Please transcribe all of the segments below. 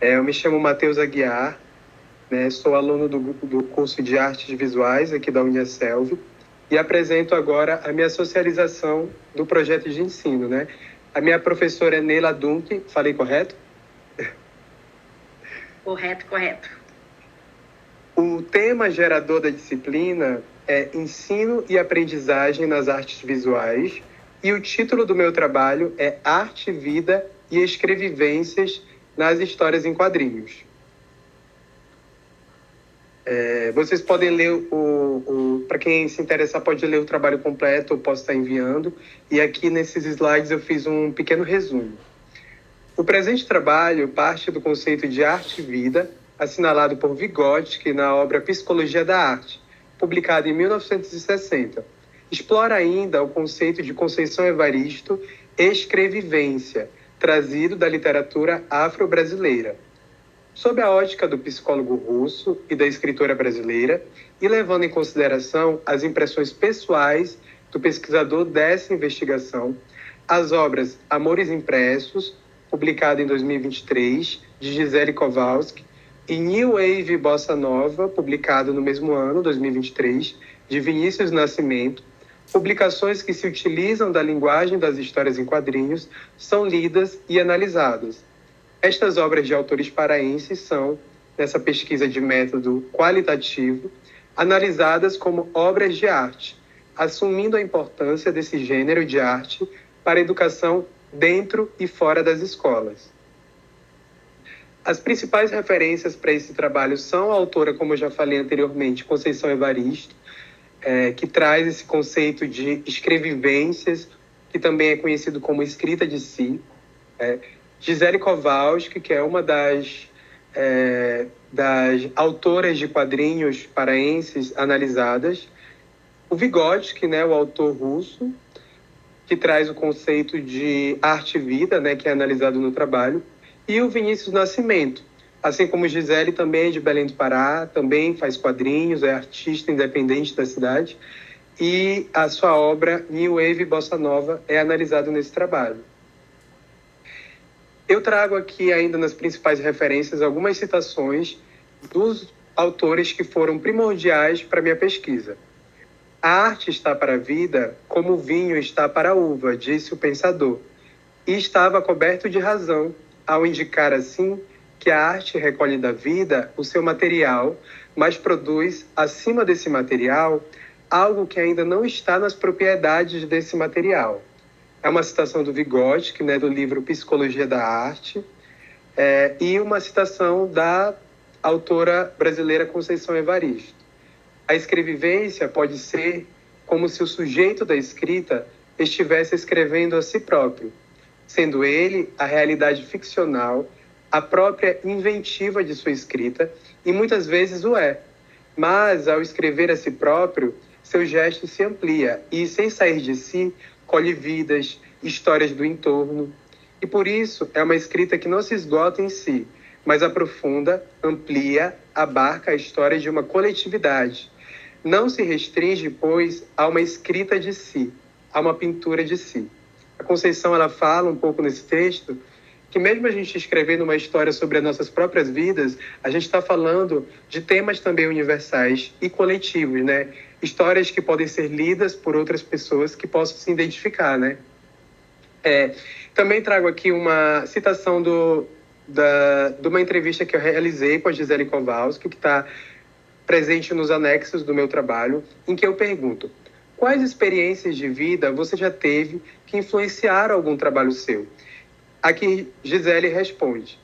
Eu me chamo Matheus Aguiar, né? Sou aluno do curso de Artes Visuais aqui da Uniaselv e apresento agora a minha socialização do projeto de ensino, né? A minha professora é Neila Dunk, falei correto? Correto, correto. O tema gerador da disciplina é Ensino e Aprendizagem nas Artes Visuais e o título do meu trabalho é Arte, Vida e Escrevivências nas Histórias em Quadrinhos. Vocês podem ler para quem se interessar, pode ler o trabalho completo, eu posso estar enviando. E aqui nesses slides eu fiz um pequeno resumo. O presente trabalho parte do conceito de arte e vida, assinalado por Vygotsky na obra Psicologia da Arte, publicada em 1960. Explora ainda o conceito de Conceição Evaristo, escrevivência, trazido da literatura afro-brasileira, sob a ótica do psicólogo russo e da escritora brasileira, e levando em consideração as impressões pessoais do pesquisador dessa investigação, as obras Amores Impressos, publicada em 2023, de Gisele Kowalski, e New Wave Bossa Nova, publicado no mesmo ano, 2023, de Vinícius Nascimento, publicações que se utilizam da linguagem das histórias em quadrinhos, são lidas e analisadas. Estas obras de autores paraenses são, nessa pesquisa de método qualitativo, analisadas como obras de arte, assumindo a importância desse gênero de arte para a educação dentro e fora das escolas. As principais referências para esse trabalho são a autora, como eu já falei anteriormente, Conceição Evaristo, que traz esse conceito de escrevivências, que também é conhecido como escrita de si, Gisele Kowalski, que é uma das autoras de quadrinhos paraenses analisadas, o Vygotsky, né, o autor russo, que traz o conceito de arte e vida, né, que é analisado no trabalho, e o Vinícius Nascimento, assim como Gisele, também é de Belém do Pará, também faz quadrinhos, é artista independente da cidade, e a sua obra New Wave Bossa Nova é analisada nesse trabalho. Eu trago aqui ainda nas principais referências algumas citações dos autores que foram primordiais para a minha pesquisa. A arte está para a vida como o vinho está para a uva, disse o pensador, e estava coberto de razão ao indicar assim que a arte recolhe da vida o seu material, mas produz, acima desse material, algo que ainda não está nas propriedades desse material. É uma citação do Vygotsky, né, do livro Psicologia da Arte, e uma citação da autora brasileira Conceição Evaristo. A escrevivência pode ser como se o sujeito da escrita estivesse escrevendo a si próprio, sendo ele a realidade ficcional, a própria inventiva de sua escrita, e muitas vezes o é. Mas, ao escrever a si próprio, seu gesto se amplia e, sem sair de si, colhe vidas, histórias do entorno. E por isso é uma escrita que não se esgota em si, mas aprofunda, amplia, abarca a história de uma coletividade. Não se restringe, pois, a uma escrita de si, a uma pintura de si. A Conceição, ela fala um pouco nesse texto que mesmo a gente escrevendo uma história sobre as nossas próprias vidas, a gente está falando de temas também universais e coletivos, né? Histórias que podem ser lidas por outras pessoas que possam se identificar, né? Também trago aqui uma citação de uma entrevista que eu realizei com a Gisele Kowalski, que está presente nos anexos do meu trabalho, em que eu pergunto: quais experiências de vida você já teve que influenciaram algum trabalho seu? Aqui Gisele responde: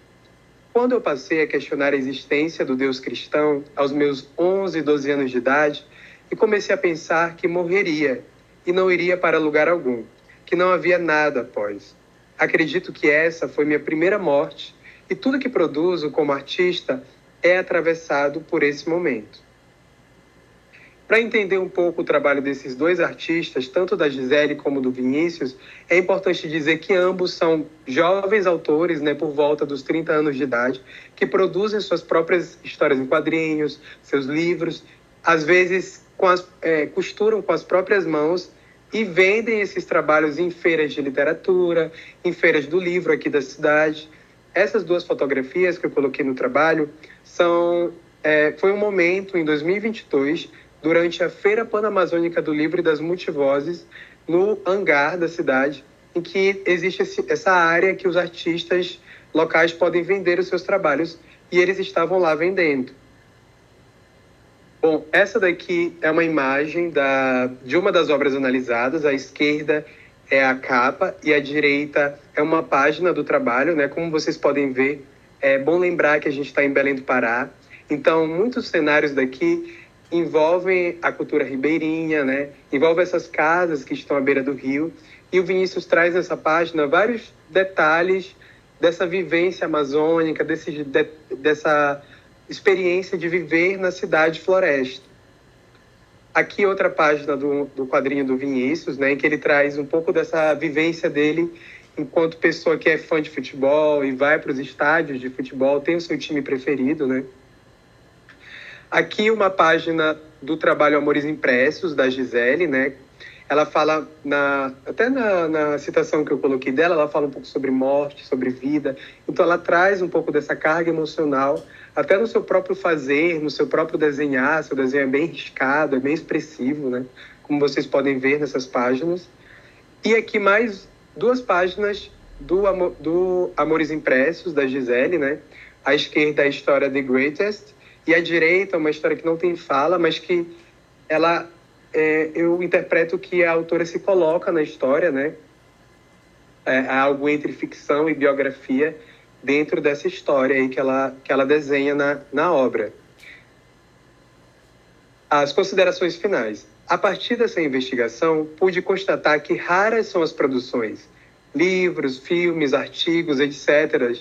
quando eu passei a questionar a existência do Deus cristão, aos meus 11, 12 anos de idade, e comecei a pensar que morreria e não iria para lugar algum, que não havia nada após. Acredito que essa foi minha primeira morte, e tudo que produzo como artista é atravessado por esse momento. Para entender um pouco o trabalho desses dois artistas, tanto da Gisele como do Vinícius, é importante dizer que ambos são jovens autores, né, por volta dos 30 anos de idade, que produzem suas próprias histórias em quadrinhos, seus livros, às vezes costuram com as próprias mãos e vendem esses trabalhos em feiras de literatura, em feiras do livro aqui da cidade. essas duas fotografias que eu coloquei no trabalho foi um momento, em 2022, durante a Feira Panamazônica do Livro e das Multivozes, no hangar da cidade, em que existe essa área que os artistas locais podem vender os seus trabalhos, e eles estavam lá vendendo. Bom, essa daqui é uma imagem de uma das obras analisadas. À esquerda é a capa e à direita é uma página do trabalho, né? Como vocês podem ver, é bom lembrar que a gente está em Belém do Pará. Então, muitos cenários daqui envolvem a cultura ribeirinha, né? Envolve essas casas que estão à beira do rio. E o Vinícius traz nessa página vários detalhes dessa vivência amazônica, dessa experiência de viver na cidade floresta. Aqui outra página do quadrinho do Vinícius, né, em que ele traz um pouco dessa vivência dele enquanto pessoa que é fã de futebol e vai para os estádios de futebol, tem o seu time preferido, né? Aqui uma página do trabalho Amores Impressos, da Gisele, né? Ela fala, até na citação que eu coloquei dela, ela fala um pouco sobre morte, sobre vida. Então ela traz um pouco dessa carga emocional, até no seu próprio fazer, no seu próprio desenhar. Seu desenho é bem riscado, é bem expressivo, né? Como vocês podem ver nessas páginas. E aqui mais duas páginas do Amores Impressos, da Gisele, né? À esquerda a história The Greatest, e à direita uma história que não tem fala, mas que eu interpreto que a autora se coloca na história, né? Há algo entre ficção e biografia dentro dessa história aí que ela desenha na obra. As considerações finais. A partir dessa investigação, pude constatar que raras são as produções, livros, filmes, artigos, etc.,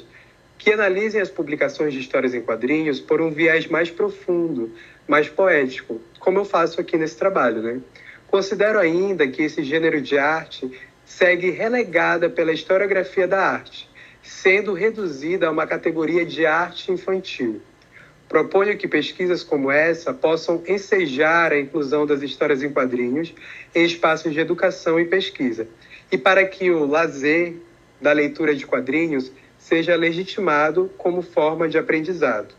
que analisem as publicações de histórias em quadrinhos por um viés mais profundo, mais poético, como eu faço aqui nesse trabalho, né? Considero ainda que esse gênero de arte segue relegada pela historiografia da arte, sendo reduzida a uma categoria de arte infantil. Proponho que pesquisas como essa possam ensejar a inclusão das histórias em quadrinhos em espaços de educação e pesquisa, e para que o lazer da leitura de quadrinhos seja legitimado como forma de aprendizado.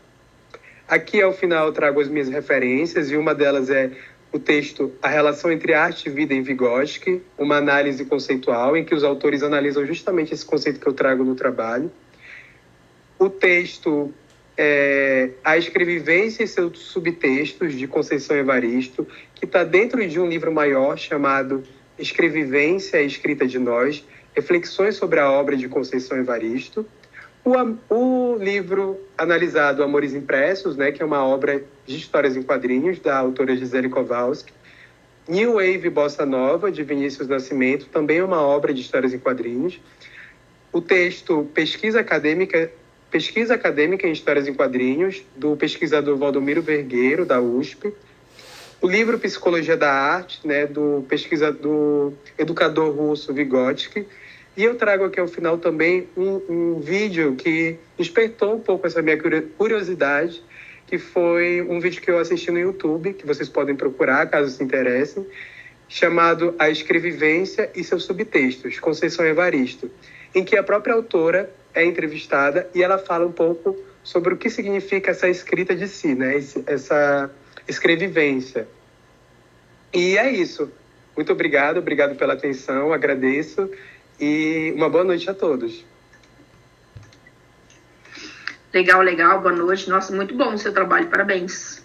Aqui, ao final, eu trago as minhas referências, e uma delas é o texto A Relação entre Arte e Vida em Vygotsky, uma análise conceitual, em que os autores analisam justamente esse conceito que eu trago no trabalho. O texto A Escrevivência e seus Subtextos, de Conceição Evaristo, que está dentro de um livro maior chamado Escrevivência, a Escrita de Nós, Reflexões sobre a Obra de Conceição Evaristo. O livro analisado Amores Impressos, né, que é uma obra de histórias em quadrinhos, da autora Gisele Kowalski. New Wave Bossa Nova, de Vinícius Nascimento, também é uma obra de histórias em quadrinhos. O texto Pesquisa Acadêmica em Histórias em Quadrinhos, do pesquisador Valdomiro Vergueiro, da USP. O livro Psicologia da Arte, né, do educador russo Vygotsky. E eu trago aqui ao final também um vídeo que despertou um pouco essa minha curiosidade, que foi um vídeo que eu assisti no YouTube, que vocês podem procurar, caso se interessem, chamado A Escrevivência e seus Subtextos, Conceição Evaristo, em que a própria autora é entrevistada e ela fala um pouco sobre o que significa essa escrita de si, né? Essa escrevivência. E é isso. Muito obrigado pela atenção, agradeço. E uma boa noite a todos. Legal, boa noite. Nossa, muito bom o seu trabalho, parabéns.